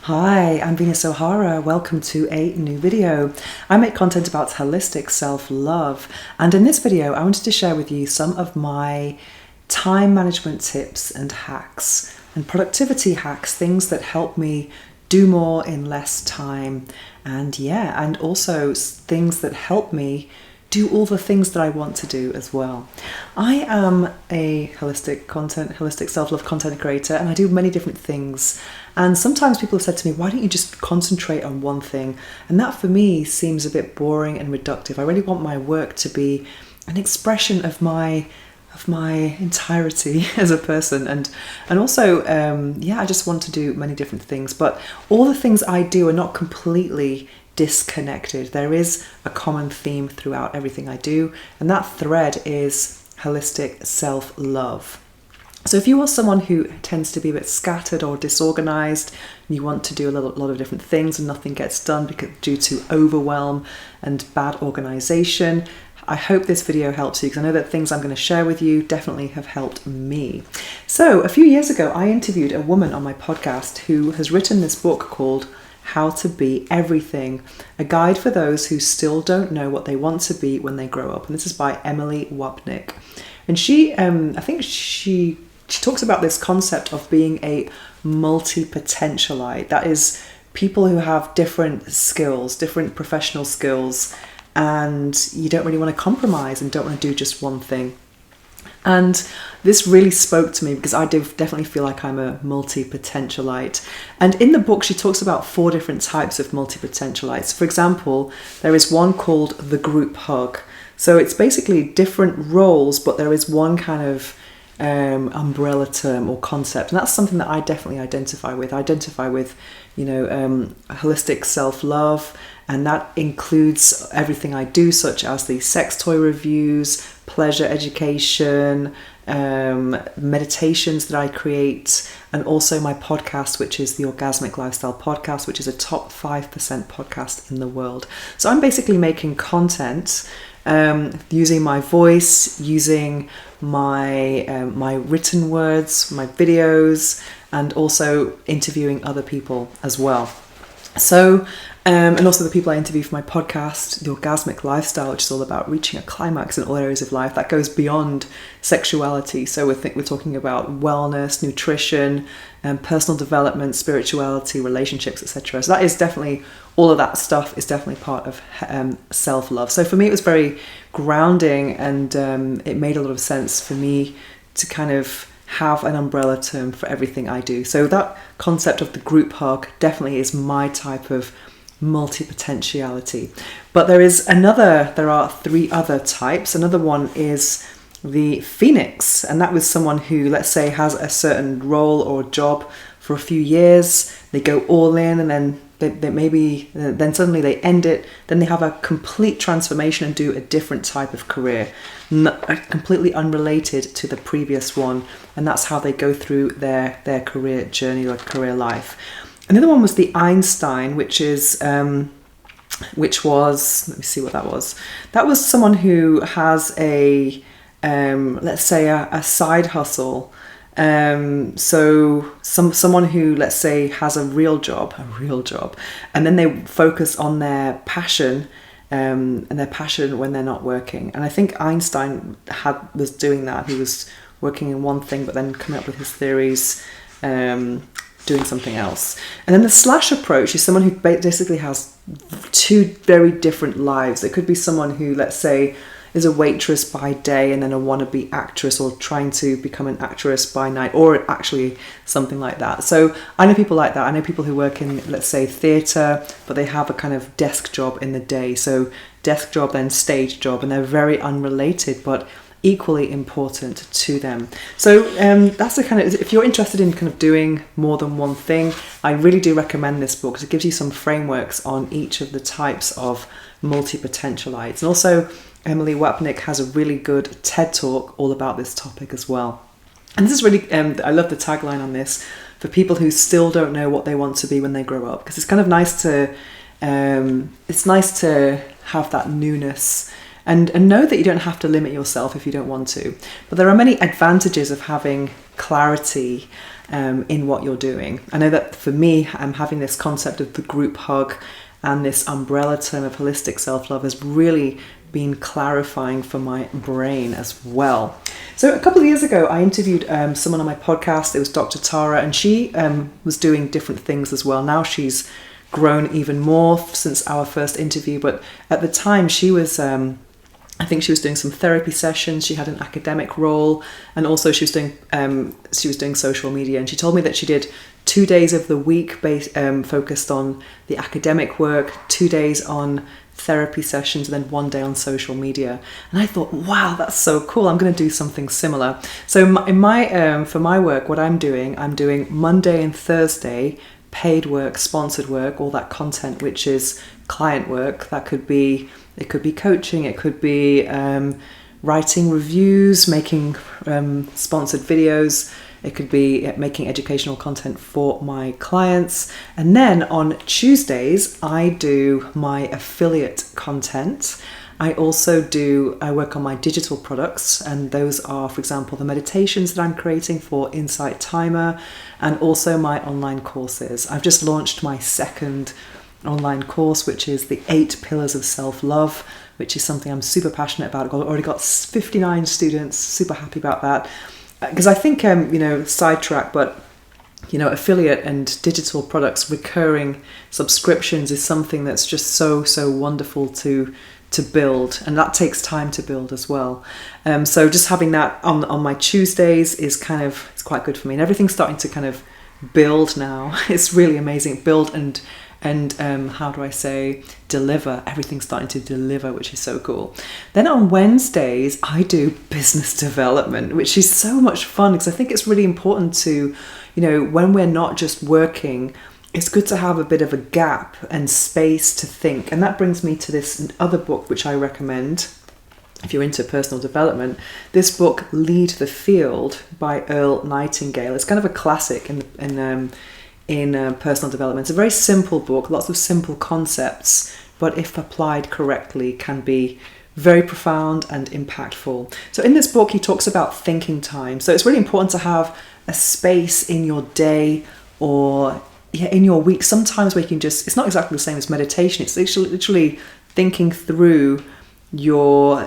Hi, I'm Venus O'Hara. Welcome to a new video. I make content about holistic self-love, and in this video I wanted to share with you some of my time management tips and hacks and productivity hacks, things that help me do more in less time, and also things that help me do all the things that I want to do as well. I am a holistic self-love content creator, and I do many different things. And sometimes people have said to me, why don't you just concentrate on one thing? And that for me seems a bit boring and reductive. I really want my work to be an expression of my entirety as a person, and also I just want to do many different things, but all the things I do are not completely disconnected. There is a common theme throughout everything I do, and that thread is holistic self-love. So if you are someone who tends to be a bit scattered or disorganized, and you want to do a lot of different things and nothing gets done due to overwhelm and bad organization, I hope this video helps you, because I know that things I'm going to share with you definitely have helped me. So a few years ago, I interviewed a woman on my podcast who has written this book called How to Be Everything, a guide for those who still don't know what they want to be when they grow up. And this is by Emily Wapnick. And she talks about this concept of being a multipotentialite. That is, people who have different skills, different professional skills, and you don't really want to compromise and don't want to do just one thing. And this really spoke to me because I definitely feel like I'm a multipotentialite. And in the book, she talks about 4 different types of multipotentialites. For example, there is one called the group hug. So it's basically different roles, but there is one kind of umbrella term or concept, and that's something that I definitely identify with. I identify with, holistic self-love, and that includes everything I do, such as the sex toy reviews, pleasure education, meditations that I create, and also my podcast, which is the Orgasmic Lifestyle Podcast, which is a top 5% podcast in the world. So I'm basically making content using my voice, using my written words, my videos, and also interviewing other people as well. So, and also the people I interview for my podcast, the Orgasmic Lifestyle, which is all about reaching a climax in all areas of life. That goes beyond sexuality. So we're talking about wellness, nutrition, personal development, spirituality, relationships, etc. So that is definitely, all of that stuff is definitely part of self-love. So for me, it was very grounding, and it made a lot of sense for me to kind of have an umbrella term for everything I do. So that concept of the group hug definitely is my type of multipotentiality. But there are 3 other types. Another one is the phoenix, and that was someone who, let's say, has a certain role or job for a few years, they go all in, and then then suddenly they end it, then they have a complete transformation and do a different type of career, completely unrelated to the previous one, and that's how they go through their career journey or career life. Another one was the Einstein, which was, let me see what that was. That was someone who has a, let's say, a side hustle. So someone who, let's say, has a real job, and then they focus on their passion, and their passion when they're not working. And I think Einstein was doing that. He was working in one thing, but then coming up with his theories, doing something else. And then the slash approach is someone who basically has 2 very different lives. It could be someone who, let's say, is a waitress by day and then a wannabe actress, or trying to become an actress by night, or actually something like that. So I know people like that. I know people who work in, let's say, theatre, but they have a kind of desk job in the day. So desk job, then stage job, and they're very unrelated, but equally important to them. So that's the kind of, if you're interested in kind of doing more than one thing, I really do recommend this book, because it gives you some frameworks on each of the types of multipotentialites. And also Emily Wapnick has a really good TED Talk all about this topic as well. And this is really, I love the tagline on this, for people who still don't know what they want to be when they grow up, because it's kind of nice to, have that newness, and know that you don't have to limit yourself if you don't want to. But there are many advantages of having clarity in what you're doing. I know that for me, I'm having this concept of the group hug and this umbrella term of holistic self-love has really been clarifying for my brain as well. So a couple of years ago, I interviewed someone on my podcast. It was Dr. Tara, and she was doing different things as well. Now she's grown even more since our first interview, but at the time she was I think she was doing some therapy sessions. She had an academic role, and also she was doing social media. And she told me that she did 2 days of the week focused on the academic work, 2 days on therapy sessions, and then 1 day on social media. And I thought, wow, that's so cool. I'm going to do something similar. So for my work, what I'm doing Monday and Thursday paid work, sponsored work, all that content, which is client work. It could be coaching, it could be writing reviews, making sponsored videos, it could be making educational content for my clients. And then on Tuesdays, I do my affiliate content. I work on my digital products, and those are, for example, the meditations that I'm creating for Insight Timer, and also my online courses. I've just launched my second online course, which is the 8 Pillars of Self-Love, which is something I'm super passionate about. I've already got 59 students, super happy about that. Because I think, sidetrack, but, affiliate and digital products, recurring subscriptions is something that's just so wonderful to build, and that takes time to build as well. So just having that on my Tuesdays is it's quite good for me, and everything's starting to kind of build now. It's really amazing. Build and how do I say, deliver. Everything's starting to deliver, which is so cool. Then on Wednesdays, I do business development, which is so much fun, because I think it's really important to, when we're not just working, it's good to have a bit of a gap and space to think. And that brings me to this other book, which I recommend if you're into personal development. This book, Lead the Field by Earl Nightingale. It's kind of a classic in personal development. It's a very simple book, lots of simple concepts, but if applied correctly can be very profound and impactful. So in this book, he talks about thinking time. So it's really important to have a space in your day or in your week, sometimes where you can it's not exactly the same as meditation. It's literally thinking through your,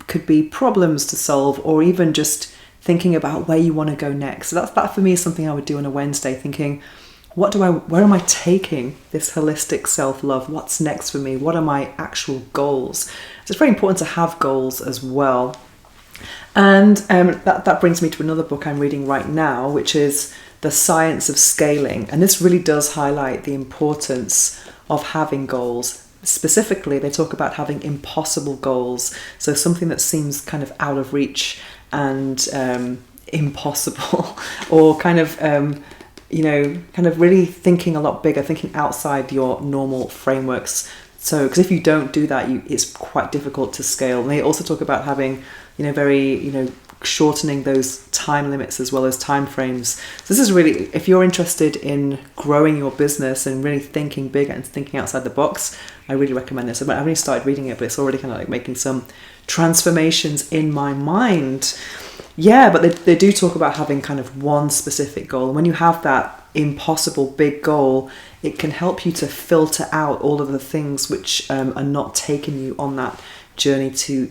could be problems to solve, or even just thinking about where you want to go next. So that for me is something I would do on a Wednesday, thinking, where am I taking this holistic self-love? What's next for me? What are my actual goals? So it's very important to have goals as well. And that brings me to another book I'm reading right now, which is The Science of Scaling. And this really does highlight the importance of having goals. Specifically, they talk about having impossible goals. So something that seems kind of out of reach and impossible, or kind of really thinking a lot bigger, thinking outside your normal frameworks. So, because if you don't do that, it's quite difficult to scale. And they also talk about having, shortening those time limits as well as time frames. So this is really, if you're interested in growing your business and really thinking big and thinking outside the box, I really recommend this. I've only started reading it, but it's already kind of like making some transformations in my mind. Yeah, but they do talk about having kind of one specific goal. And when you have that impossible big goal, it can help you to filter out all of the things which are not taking you on that journey to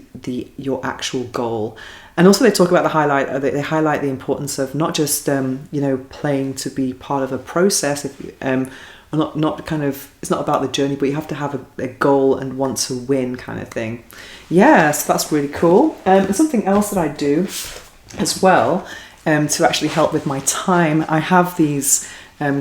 your actual goal. And also they talk about they highlight the importance of not just playing to be part of a process. It's not about the journey, but you have to have a goal and want to win kind of thing. Yes, that's really cool. And something else that I do as well, to actually help with my time, I have these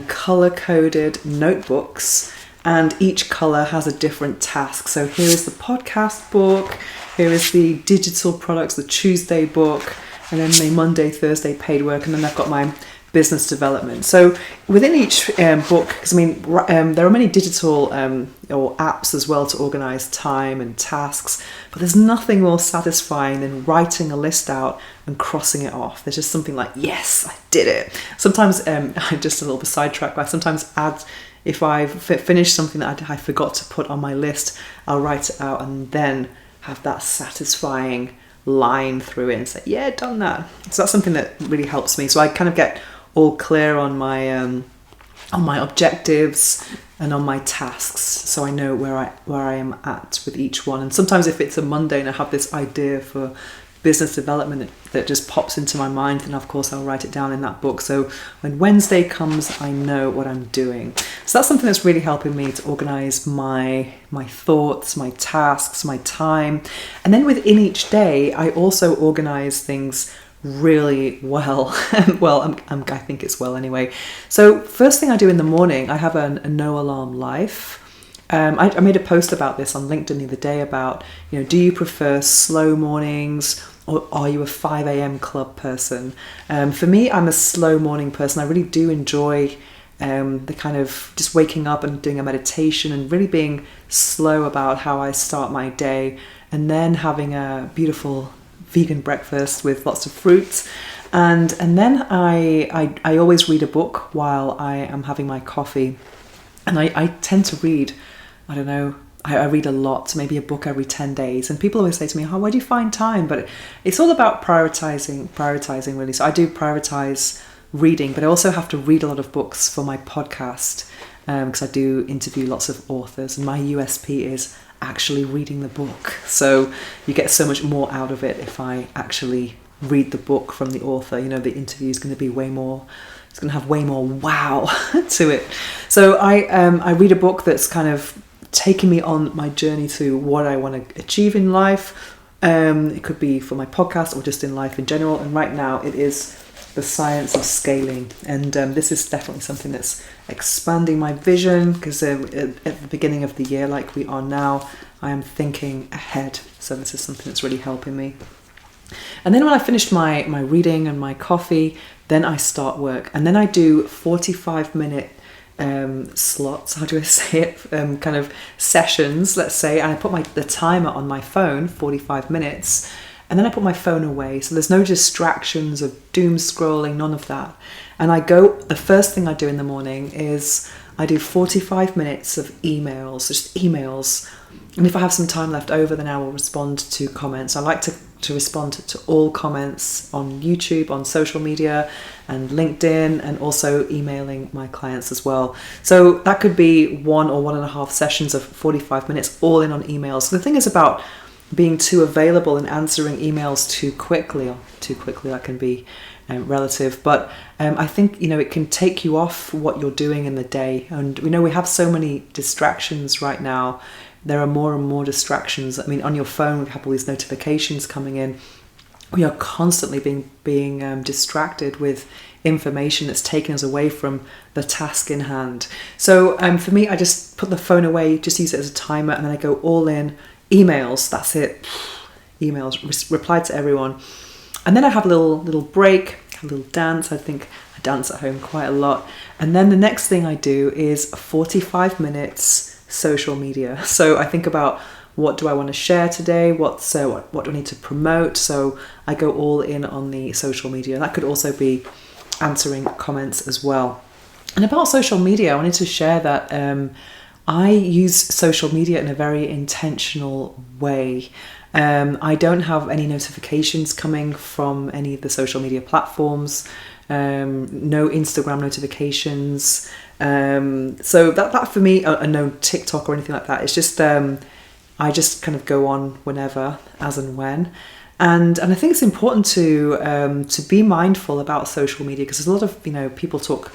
color-coded notebooks, and each color has a different task. So here is the podcast book, here is the digital products, the Tuesday book, and then the Monday, Thursday paid work, and then I've got my business development. So within each book, because there are many digital or apps as well to organize time and tasks, but there's nothing more satisfying than writing a list out and crossing it off. There's just something like, yes, I did it. Sometimes I'm just a little bit sidetracked, but I sometimes add, if I've finished something that I forgot to put on my list, I'll write it out and then have that satisfying line through it and say, yeah, done that. So that's something that really helps me. So I kind of get all clear on my objectives and on my tasks, so I know where I am at with each one. And sometimes if it's a Monday and I have this idea for business development that just pops into my mind, then of course I'll write it down in that book. So when Wednesday comes, I know what I'm doing. So that's something that's really helping me to organize my thoughts, my tasks, my time. And then within each day, I also organize things really well. I think it's well anyway. So first thing I do in the morning, I have a no alarm life. I made a post about this on LinkedIn the other day about, do you prefer slow mornings or are you a 5 a.m. club person? For me, I'm a slow morning person. I really do enjoy the kind of just waking up and doing a meditation and really being slow about how I start my day, and then having a beautiful vegan breakfast with lots of fruits. And then I always read a book while I am having my coffee. And I tend to read, I don't know, I read a lot, maybe a book every 10 days. And people always say to me, where do you find time? But it's all about prioritizing really. So I do prioritize reading, but I also have to read a lot of books for my podcast, because I do interview lots of authors, and my USP is actually reading the book. So you get so much more out of it if I actually read the book from the author. The interview is going to be way more, it's going to have way more wow to it. So I read a book that's kind of taking me on my journey to what I want to achieve in life. It could be for my podcast or just in life in general. And right now it is The Science of Scaling. And this is definitely something that's expanding my vision, because at the beginning of the year, like we are now, I am thinking ahead. So this is something that's really helping me. And then when I finished my reading and my coffee, then I start work. And then I do 45-minute slots, how do I say it, kind of sessions, let's say, and I put the timer on my phone, 45 minutes, and then I put my phone away, so there's no distractions of doom scrolling, none of that. And the first thing I do in the morning is I do 45 minutes of emails, just emails, and if I have some time left over, then I will respond to comments. I like to respond to all comments on YouTube, on social media and LinkedIn, and also emailing my clients as well. So that could be 1 or 1.5 sessions of 45 minutes all in on emails. So the thing is about being too available and answering emails too quickly, that can be relative, but I think it can take you off what you're doing in the day. And we have so many distractions right now. There are more and more distractions. I mean, on your phone, we have all these notifications coming in. We are constantly being distracted with information that's taking us away from the task in hand. So for me, I just put the phone away, just use it as a timer, and then I go all in. Emails, that's it. Emails, reply to everyone. And then I have a little break, a little dance. I think I dance at home quite a lot. And then the next thing I do is 45 minutes social media. So I think about, what do I want to share today? What do I need to promote? So I go all in on the social media. And that could also be answering comments as well. And about social media, I wanted to share that I use social media in a very intentional way. I don't have any notifications coming from any of the social media platforms, no Instagram notifications. So that for me, no TikTok or anything like that. It's just I just kind of go on whenever, as and when. And I think it's important to be mindful about social media, because there's a lot of people talk,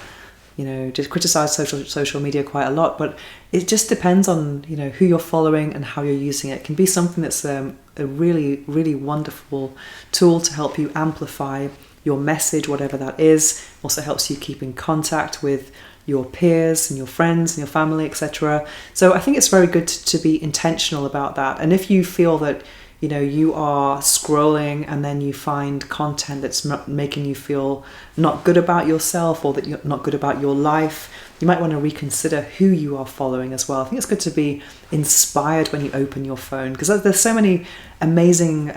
just criticize social media quite a lot, but it just depends on who you're following and how you're using it. It can be something that's a really, really wonderful tool to help you amplify your message, whatever that is. Also helps you keep in contact with your peers and your friends and your family, etc. So I think it's very good to be intentional about that. And if you feel that you are scrolling and then you find content that's not making you feel not good about yourself, or that you're not good about your life, you might want to reconsider who you are following as well. I think it's good to be inspired when you open your phone, because there's so many amazing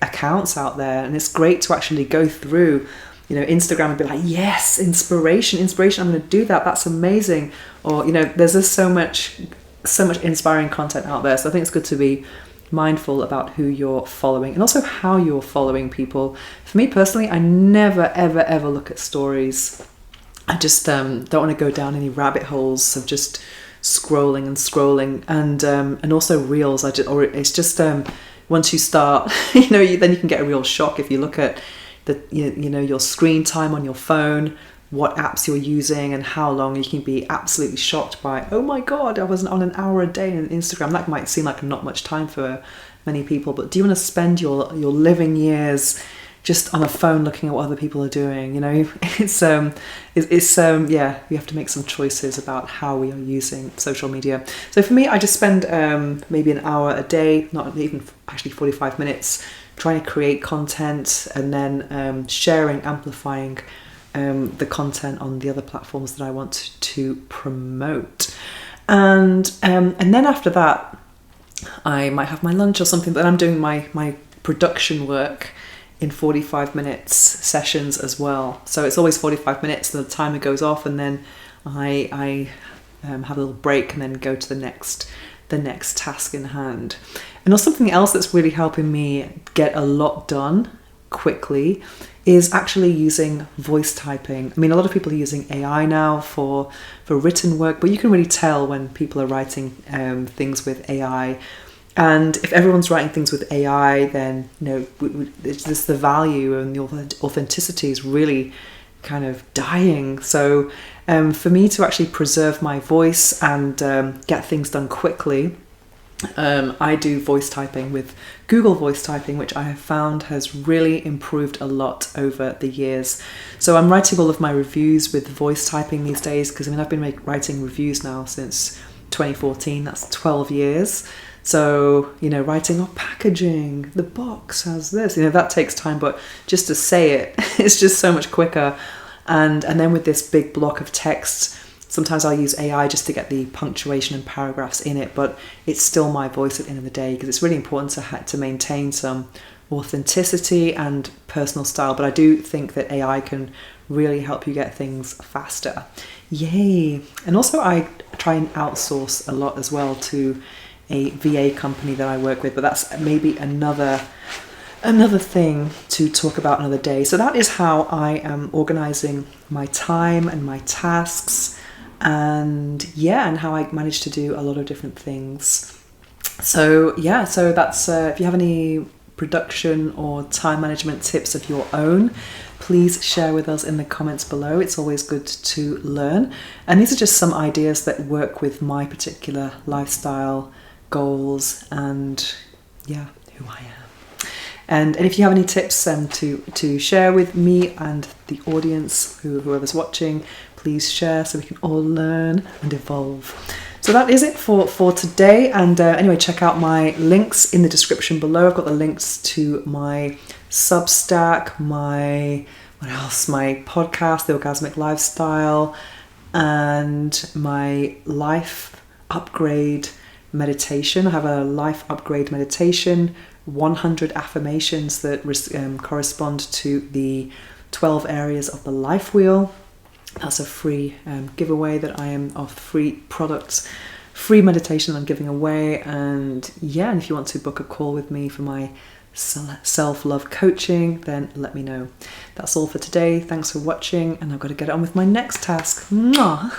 accounts out there, and it's great to actually go through Instagram and be like, yes, inspiration, I'm going to do that, that's amazing. Or there's just so much inspiring content out there. So I think it's good to be mindful about who you're following and also how you're following people. For me personally, I never ever look at stories I just don't want to go down any rabbit holes of just scrolling and scrolling, and also reels. It's just once you start, then you can get a real shock if you look at your screen time on your phone, what apps you're using, and how long. You can be absolutely shocked by, oh my god, I was on an hour a day on Instagram. That might seem like not much time for many people, but do you want to spend your living years just on a phone looking at what other people are doing? It's yeah, we have to make some choices about how we are using social media. So for me, I just spend maybe an hour a day, not even actually 45 minutes, trying to create content, and then sharing, amplifying the content on the other platforms that I want to promote. And then after that, I might have my lunch or something, but I'm doing my production work in 45 minutes sessions as well. So it's always 45 minutes, and the timer goes off, and then I have a little break and then go to the next task in hand. And also something else that's really helping me get a lot done quickly is actually using voice typing. I mean, a lot of people are using AI now for written work, but you can really tell when people are writing things with AI. And if everyone's writing things with AI, then it's just the value and the authenticity is really kind of dying. So for me to actually preserve my voice and get things done quickly, I do voice typing with Google Voice Typing, which I have found has really improved a lot over the years. So I'm writing all of my reviews with voice typing these days, because I've been writing reviews now since 2014. That's 12 years. So, writing packaging, the box has this, that takes time, but just to say it, it's just so much quicker. And then with this big block of text, sometimes I'll use AI just to get the punctuation and paragraphs in it, but it's still my voice at the end of the day, because it's really important to maintain some authenticity and personal style. But I do think that AI can really help you get things faster. Yay! And also I try and outsource a lot as well to a VA company that I work with, but that's maybe another thing to talk about another day. So that is how I am organizing my time and my tasks, and how I manage to do a lot of different things. So that's if you have any production or time management tips of your own, please share with us in the comments below. It's always good to learn. And these are just some ideas that work with my particular lifestyle goals and who I am. And if you have any tips to share with me and the audience, whoever's watching, please share so we can all learn and evolve. So that is it for today. And anyway, check out my links in the description below. I've got the links to my Substack, my podcast, The Orgasmic Lifestyle, and my life upgrade meditation. I have a life upgrade meditation, 100 affirmations that correspond to the 12 areas of the life wheel. That's a free giveaway that I am of free products, free meditation I'm giving away. And if you want to book a call with me for my self-love coaching, then let me know. That's all for today. Thanks for watching, and I've got to get on with my next task. Mwah!